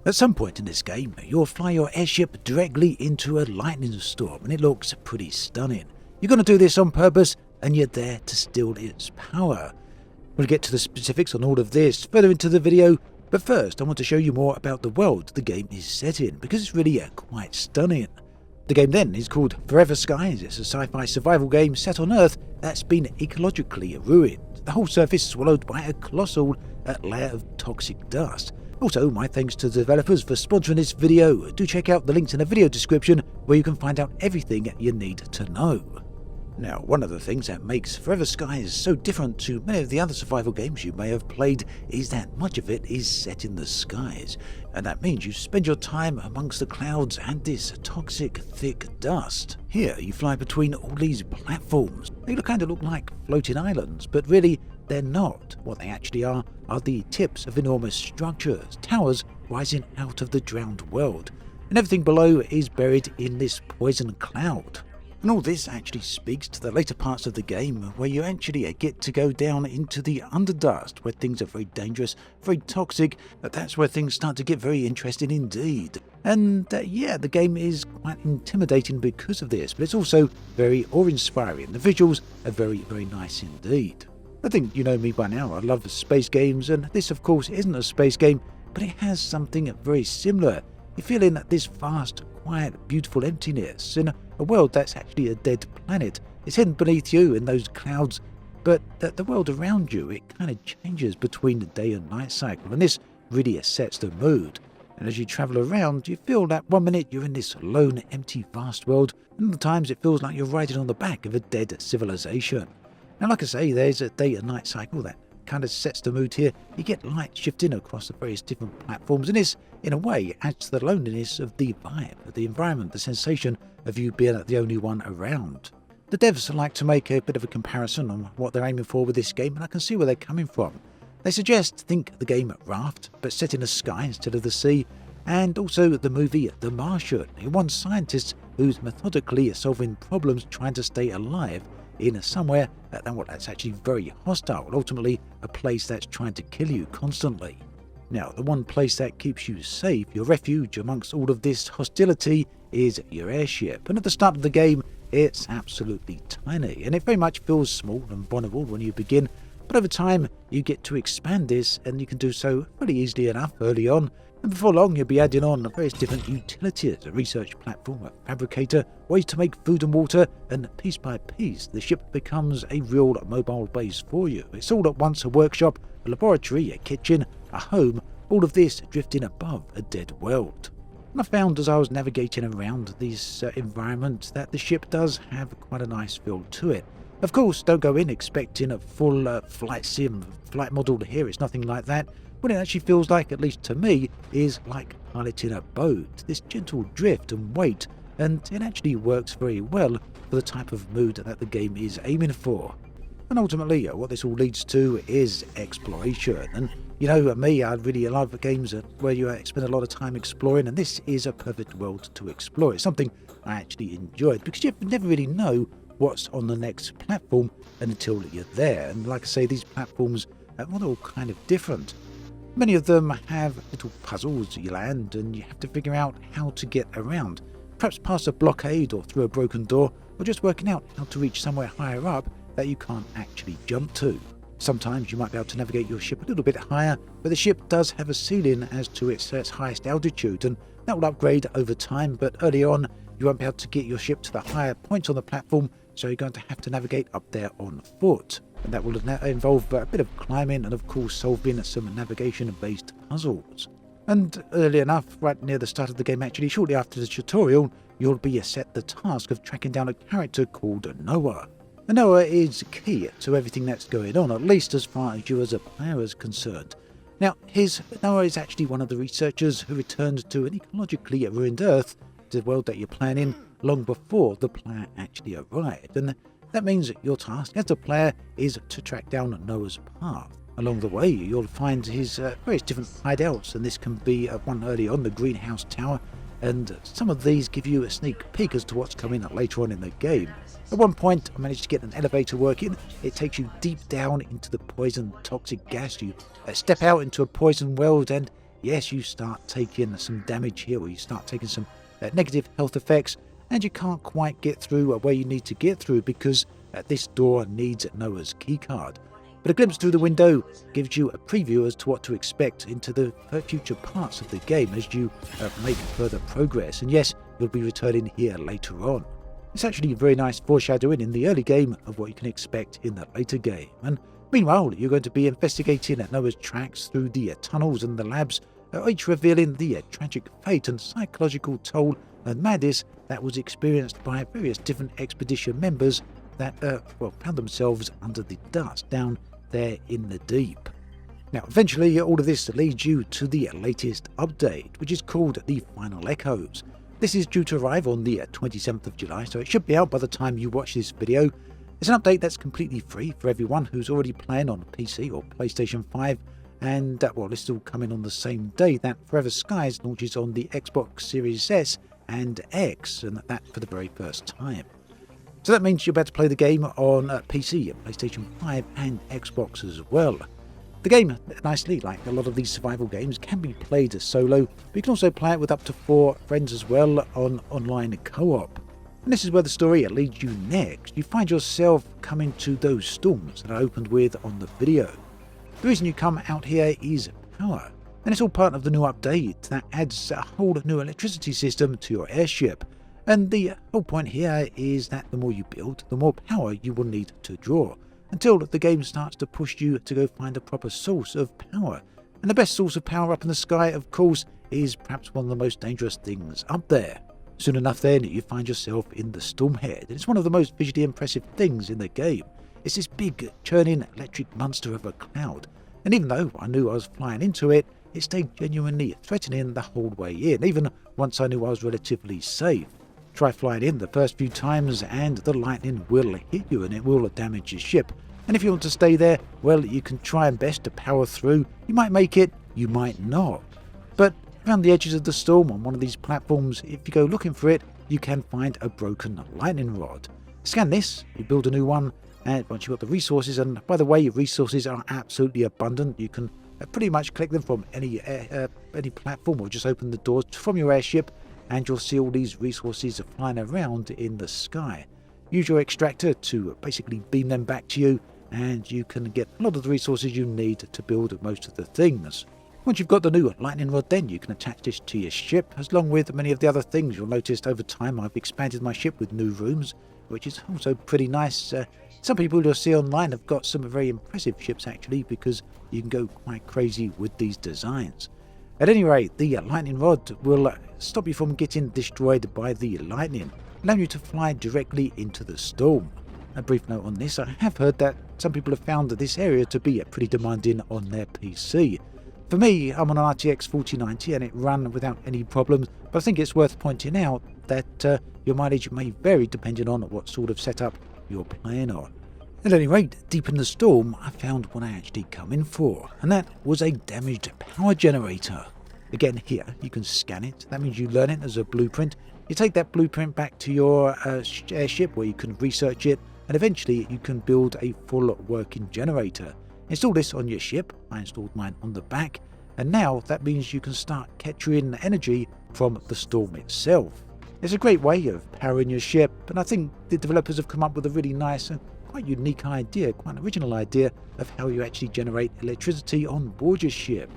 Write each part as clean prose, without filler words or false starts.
At some point in this game, you'll fly your airship directly into a lightning storm, and it looks pretty stunning. You're going to do this on purpose, and you're there to steal its power. We'll get to the specifics on all of this further into the video, but first I want to show you more about the world the game is set in, because it's really quite stunning. The game then is called Forever Skies. It's a sci-fi survival game set on Earth that's been ecologically ruined. The whole surface swallowed by a colossal layer of toxic dust. Also, my thanks to the developers for sponsoring this video. Do check out the links in the video description where you can find out everything you need to know. Now, one of the things that makes Forever Skies so different to many of the other survival games you may have played is that much of it is set in the skies, and that means you spend your time amongst the clouds and this toxic, thick dust. Here, you fly between all these platforms. They kind of look like floating islands, but really, they're not. What they actually are the tips of enormous structures, towers rising out of the drowned world, and everything below is buried in this poison cloud. And all this actually speaks to the later parts of the game, where you actually get to go down into the underdust, where things are very dangerous, very toxic. That's where things start to get very interesting indeed. And yeah, the game is quite intimidating because of this, but it's also very awe-inspiring. The visuals are very, very nice indeed. I think you know me by now, I love space games, and this of course isn't a space game, but it has something very similar. You're feeling this vast, quiet, beautiful emptiness in a world that's actually a dead planet. It's hidden beneath you in those clouds, but the world around you, it kind of changes between the day and night cycle, and this really sets the mood. And as you travel around, you feel that one minute you're in this lone, empty, vast world, and other times it feels like you're riding on the back of a dead civilization. Now, like I say, there's a day and night cycle that kind of sets the mood here. You get light shifting across the various different platforms, and this, in a way, adds to the loneliness of the vibe, of the environment, the sensation of you being the only one around. The devs like to make a bit of a comparison on what they're aiming for with this game, and I can see where they're coming from. They suggest think the game Raft, but set in the sky instead of the sea, and also the movie The Martian. It wants scientists who's methodically solving problems trying to stay alive in somewhere that's actually very hostile, ultimately a place that's trying to kill you constantly. Now, the one place that keeps you safe, your refuge amongst all of this hostility, is your airship. And at the start of the game, it's absolutely tiny, and it very much feels small and vulnerable when you begin, but over time you get to expand this, and you can do so pretty easily enough early on. And before long, you'll be adding on various different utilities, a research platform, a fabricator, ways to make food and water, and piece by piece, the ship becomes a real mobile base for you. It's all at once a workshop, a laboratory, a kitchen, a home, all of this drifting above a dead world. And I found as I was navigating around this environment that the ship does have quite a nice feel to it. Of course, don't go in expecting a full flight sim, flight model here, it's nothing like that. What it actually feels like, at least to me, is like piloting a boat, this gentle drift and weight, and it actually works very well for the type of mood that the game is aiming for. And ultimately, what this all leads to is exploration. And you know, me, I really love games where you spend a lot of time exploring, and this is a perfect world to explore. It's something I actually enjoyed, because you never really know what's on the next platform until you're there. And like I say, these platforms are all kind of different. Many of them have little puzzles you land, and you have to figure out how to get around, perhaps past a blockade or through a broken door, or just working out how to reach somewhere higher up that you can't actually jump to. Sometimes you might be able to navigate your ship a little bit higher, but the ship does have a ceiling as to its highest altitude, and that will upgrade over time, but early on you won't be able to get your ship to the higher points on the platform, so you're going to have to navigate up there on foot. And that will involve a bit of climbing and of course solving some navigation-based puzzles. And early enough, right near the start of the game actually, shortly after the tutorial, you'll be set the task of tracking down a character called Noah. And Noah is key to everything that's going on, at least as far as you as a player is concerned. Now, Noah is actually one of the researchers who returned to an ecologically ruined Earth, the world that you're playing in, long before the player actually arrived. And that means your task as a player is to track down Noah's path. Along the way, you'll find his various different hideouts, and this can be one early on, the greenhouse tower, and some of these give you a sneak peek as to what's coming later on in the game. At one point, I managed to get an elevator working. It takes you deep down into the poison toxic gas. You step out into a poison world, and yes, you start taking some damage here, or you start taking some negative health effects, and you can't quite get through where you need to get through because this door needs Noah's keycard. But a glimpse through the window gives you a preview as to what to expect into the future parts of the game as you make further progress. And yes, you'll be returning here later on. It's actually very nice foreshadowing in the early game of what you can expect in the later game. And meanwhile, you're going to be investigating Noah's tracks through the tunnels and the labs, each revealing the tragic fate and psychological toll and madness that was experienced by various different expedition members that found themselves under the dust down there in the deep. Now, eventually, all of this leads you to the latest update, which is called the Final Echoes. This is due to arrive on the 27th of July, so it should be out by the time you watch this video. It's an update that's completely free for everyone who's already playing on PC or PlayStation 5, and this is all coming on the same day that Forever Skies launches on the Xbox Series S and X, and that for the very first time. So that means you'll be able to play the game on PC, PlayStation 5 and Xbox as well. The game, nicely like a lot of these survival games, can be played solo, but you can also play it with up to 4 friends as well on online co-op. And this is where the story leads you next. You find yourself coming to those storms that I opened with on the video. The reason you come out here is power, and it's all part of the new update that adds a whole new electricity system to your airship. And the whole point here is that the more you build, the more power you will need to draw, until the game starts to push you to go find a proper source of power. And the best source of power up in the sky, of course, is perhaps one of the most dangerous things up there. Soon enough then, you find yourself in the Stormhead, and it's one of the most visually impressive things in the game. It's this big, churning electric monster of a cloud, and even though I knew I was flying into it, it stayed genuinely threatening the whole way in, even once I knew I was relatively safe. Try flying in the first few times and the lightning will hit you and it will damage your ship. And if you want to stay there, well, you can try and best to power through. You might make it, you might not. But around the edges of the storm on one of these platforms, if you go looking for it, you can find a broken lightning rod. Scan this, you build a new one, and once you've got the resources, and by the way, resources are absolutely abundant. You can pretty much collect them from any platform, or just open the doors from your airship, and you'll see all these resources flying around in the sky. Use your extractor to basically beam them back to you, and you can get a lot of the resources you need to build most of the things. Once you've got the new lightning rod, then you can attach this to your ship, as along with many of the other things. You'll notice over time I've expanded my ship with new rooms, which is also pretty nice. Some people you'll see online have got some very impressive ships actually, because you can go quite crazy with these designs. At any rate, the lightning rod will stop you from getting destroyed by the lightning, allowing you to fly directly into the storm. A brief note on this, I have heard that some people have found this area to be pretty demanding on their PC. For me, I'm on an RTX 4090 and it ran without any problems, but I think it's worth pointing out that your mileage may vary depending on what sort of setup you're playing on. At any rate, deep in the storm, I found what I actually come in for, and that was a damaged power generator. Again, here, you can scan it. That means you learn it as a blueprint. You take that blueprint back to your airship where you can research it, and eventually you can build a full working generator. Install this on your ship. I installed mine on the back, and now that means you can start capturing energy from the storm itself. It's a great way of powering your ship, and I think the developers have come up with a really nice and quite unique idea, quite an original idea of how you actually generate electricity on board your ship.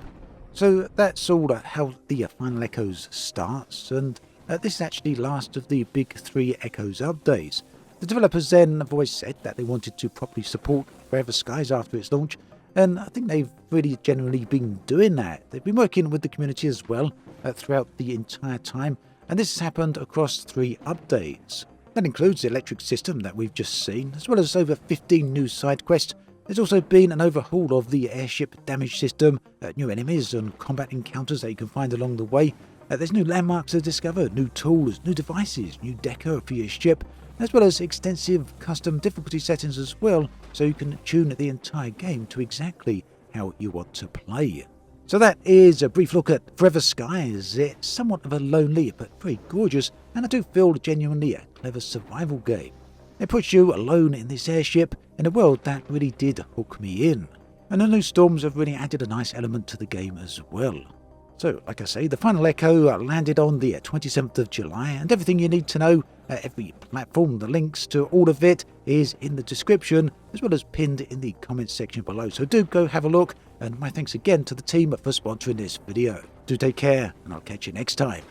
So that's all how the Final Echoes starts, and this is actually last of the big 3 Echoes updates. The developers then have always said that they wanted to properly support Forever Skies after its launch, and I think they've really genuinely been doing that. They've been working with the community as well throughout the entire time, and this has happened across 3 updates. That includes the electric system that we've just seen, as well as over 15 new side quests. There's also been an overhaul of the airship damage system, new enemies and combat encounters that you can find along the way. There's new landmarks to discover, new tools, new devices, new decor for your ship, as well as extensive custom difficulty settings as well, so you can tune the entire game to exactly how you want to play. So that is a brief look at Forever Skies. It's somewhat of a lonely but very gorgeous, and I do feel genuinely a clever survival game. It puts you alone in this airship in a world that really did hook me in. And the new storms have really added a nice element to the game as well. So, like I say, the final Echo landed on the 27th of July, and everything you need to know, every platform, the links to all of it is in the description, as well as pinned in the comments section below. So do go have a look, and my thanks again to the team for sponsoring this video. Do take care, and I'll catch you next time.